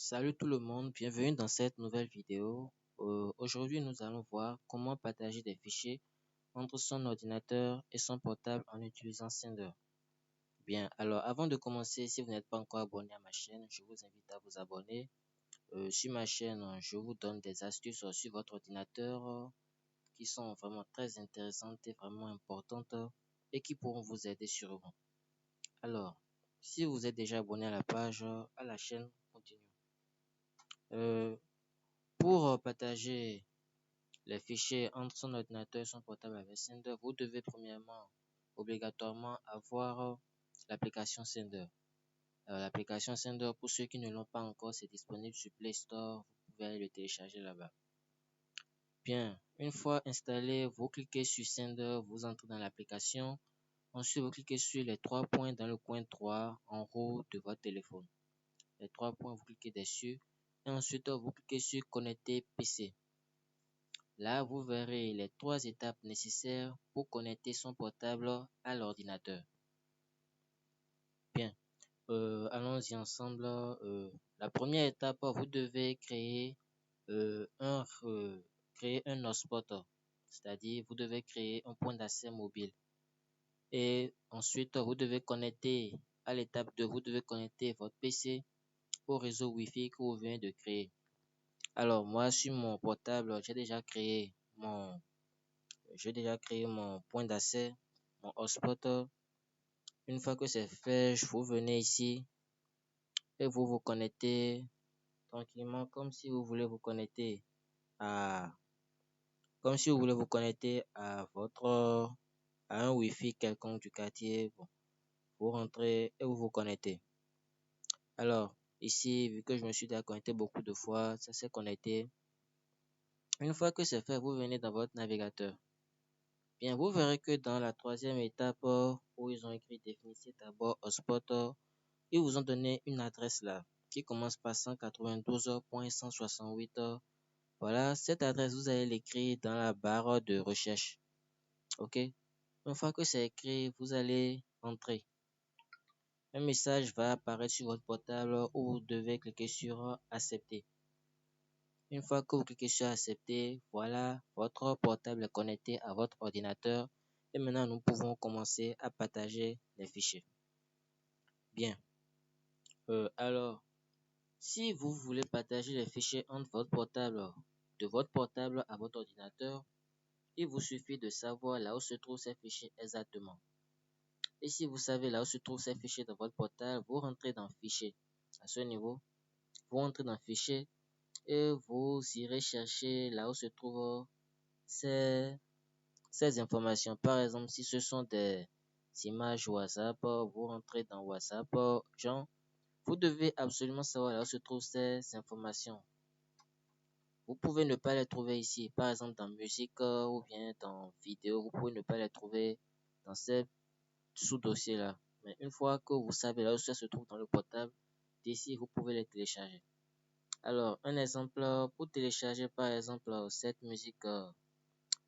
Salut tout le monde, bienvenue dans cette nouvelle vidéo. Aujourd'hui, nous allons voir comment partager des fichiers entre son ordinateur et son portable en utilisant Sender. Bien, alors avant de commencer, si vous n'êtes pas encore abonné à ma chaîne, je vous invite à vous abonner. Sur ma chaîne, je vous donne des astuces sur votre ordinateur qui sont vraiment très intéressantes et vraiment importantes et qui pourront vous aider sûrement. Alors, si vous êtes déjà abonné à la page, à la chaîne, continuons. Euh, pour partager les fichiers entre son ordinateur et son portable avec Sender, vous devez premièrement, obligatoirement, avoir l'application Sender. L'application Sender, pour ceux qui ne l'ont pas encore, c'est disponible sur Play Store. Vous pouvez aller le télécharger là-bas. Bien, une fois installé, vous cliquez sur Sender, vous entrez dans l'application. Ensuite, vous cliquez sur les trois points dans le coin droit en haut de votre téléphone. Les trois points, vous cliquez dessus. Et ensuite, vous cliquez sur Connecter PC. Là, vous verrez les trois étapes nécessaires pour connecter son portable à l'ordinateur. Bien, allons-y ensemble. La première étape, vous devez créer un hotspot, c'est-à-dire vous devez créer un point d'accès mobile. Et ensuite, vous devez connecter, à l'étape 2, vous devez connecter votre PC au réseau Wi-Fi que vous venez de créer. Alors, moi, sur mon portable, j'ai déjà créé mon point d'accès, mon hotspot. Une fois que c'est fait, vous venez ici et vous vous connectez tranquillement à, comme si vous voulez vous connecter à un Wi-Fi quelconque du quartier. Bon, vous rentrez et vous vous connectez. Alors, ici, vu que je me suis déjà connecté beaucoup de fois, ça s'est connecté. Une fois que c'est fait, vous venez dans votre navigateur. Bien, vous verrez que dans la troisième étape où ils ont écrit définissez d'abord hotspot, ils vous ont donné une adresse là qui commence par 192.168. Voilà, cette adresse, vous allez l'écrire dans la barre de recherche. OK? Une fois que c'est écrit, vous allez entrer. Un message va apparaître sur votre portable où vous devez cliquer sur accepter. Une fois que vous cliquez sur accepter, voilà, votre portable est connecté à votre ordinateur et maintenant nous pouvons commencer à partager les fichiers. Bien. Alors, si vous voulez partager les fichiers entre de votre portable à votre ordinateur, il vous suffit de savoir là où se trouvent ces fichiers exactement. Et si vous savez là où se trouvent ces fichiers dans votre portable, vous rentrez dans Fichier. À ce niveau, vous rentrez dans Fichier et vous irez chercher là où se trouvent ces, ces informations. Par exemple, si ce sont des images WhatsApp, vous rentrez dans WhatsApp, genre, vous devez absolument savoir là où se trouvent ces informations. Vous pouvez ne pas les trouver ici, par exemple dans musique ou bien dans vidéo, vous pouvez ne pas les trouver dans ces sous-dossiers-là. Mais une fois que vous savez là où ça se trouve dans le portable, d'ici vous pouvez les télécharger. Alors, un exemple pour télécharger par exemple cette musique,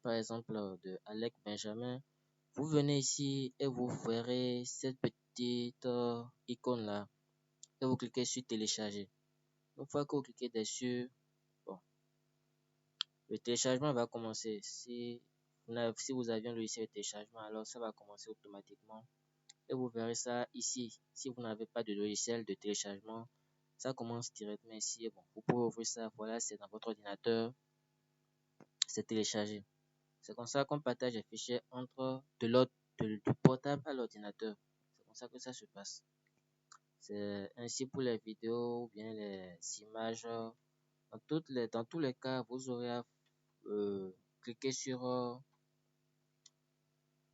par exemple de Alec Benjamin, vous venez ici et vous verrez cette petite icône-là et vous cliquez sur télécharger. Une fois que vous cliquez dessus, bon, le téléchargement va commencer. Si vous avez un logiciel de téléchargement, alors ça va commencer automatiquement. Et vous verrez ça ici. Si vous n'avez pas de logiciel de téléchargement, ça commence directement ici. Bon, vous pouvez ouvrir ça. Voilà, c'est dans votre ordinateur. C'est téléchargé. C'est comme ça qu'on partage les fichiers entre du portable à l'ordinateur. C'est comme ça que ça se passe. C'est ainsi pour les vidéos ou bien les images. Dans tous les cas, vous aurez à cliquer sur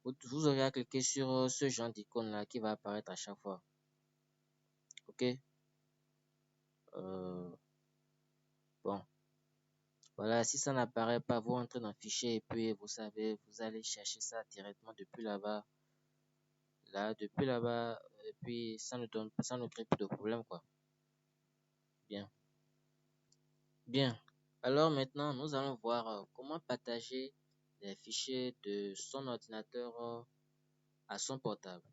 vous aurez à cliquer sur ce genre d'icône là qui va apparaître à chaque fois. OK? Bon, voilà, si ça n'apparaît pas, vous entrez dans Fichier et puis vous savez, vous allez chercher ça directement depuis là-bas. Là, depuis là-bas, et puis ça ne crée plus de problème, quoi. Bien. Bien. Alors maintenant, nous allons voir comment partager les fichiers de son ordinateur à son portable.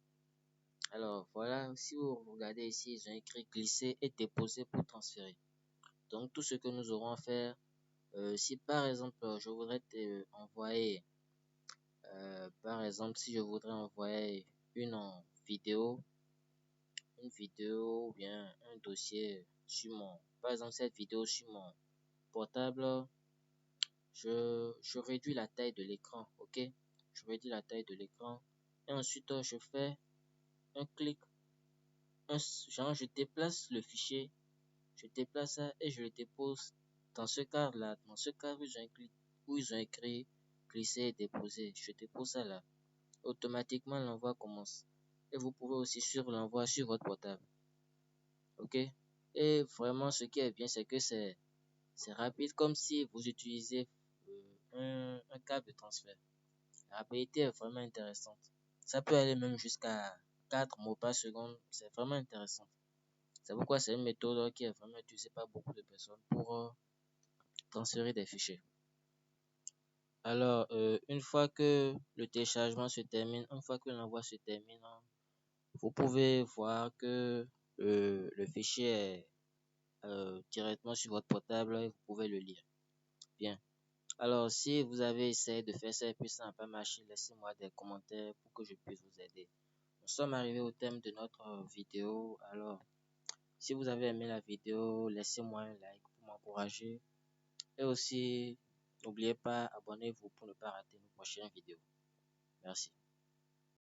Alors voilà, si vous regardez ici, ils ont écrit glisser et déposer pour transférer. Donc, tout ce que nous aurons à faire, si par exemple, je voudrais te envoyer, par exemple, si je voudrais envoyer une vidéo, ou bien un dossier sur par exemple, cette vidéo sur mon portable, je réduis la taille de l'écran, ok? Je réduis la taille de l'écran et ensuite je fais un clic, genre je déplace le fichier, je déplace ça et je le dépose dans ce cadre-là, dans ce cadre où ils ont écrit glisser et déposer. Je dépose ça là. Automatiquement l'envoi commence. Et vous pouvez aussi suivre l'envoi sur votre portable, ok? Et vraiment ce qui est bien c'est que c'est rapide comme si vous utilisez un câble de transfert. La rapidité est vraiment intéressante. Ça peut aller même jusqu'à 4 mots par seconde. C'est vraiment intéressant. C'est pourquoi c'est une méthode qui est vraiment utilisée par beaucoup de personnes pour transférer des fichiers. Alors, une fois que le téléchargement se termine, une fois que l'envoi se termine, vous pouvez voir que le fichier est directement sur votre portable et vous pouvez le lire. Bien. Alors, si vous avez essayé de faire ça et puis ça n'a pas marché, laissez-moi des commentaires pour que je puisse vous aider. Nous sommes arrivés au thème de notre vidéo. Alors, si vous avez aimé la vidéo, laissez-moi un like pour m'encourager. Et aussi, n'oubliez pas, abonnez-vous pour ne pas rater nos prochaines vidéos. Merci.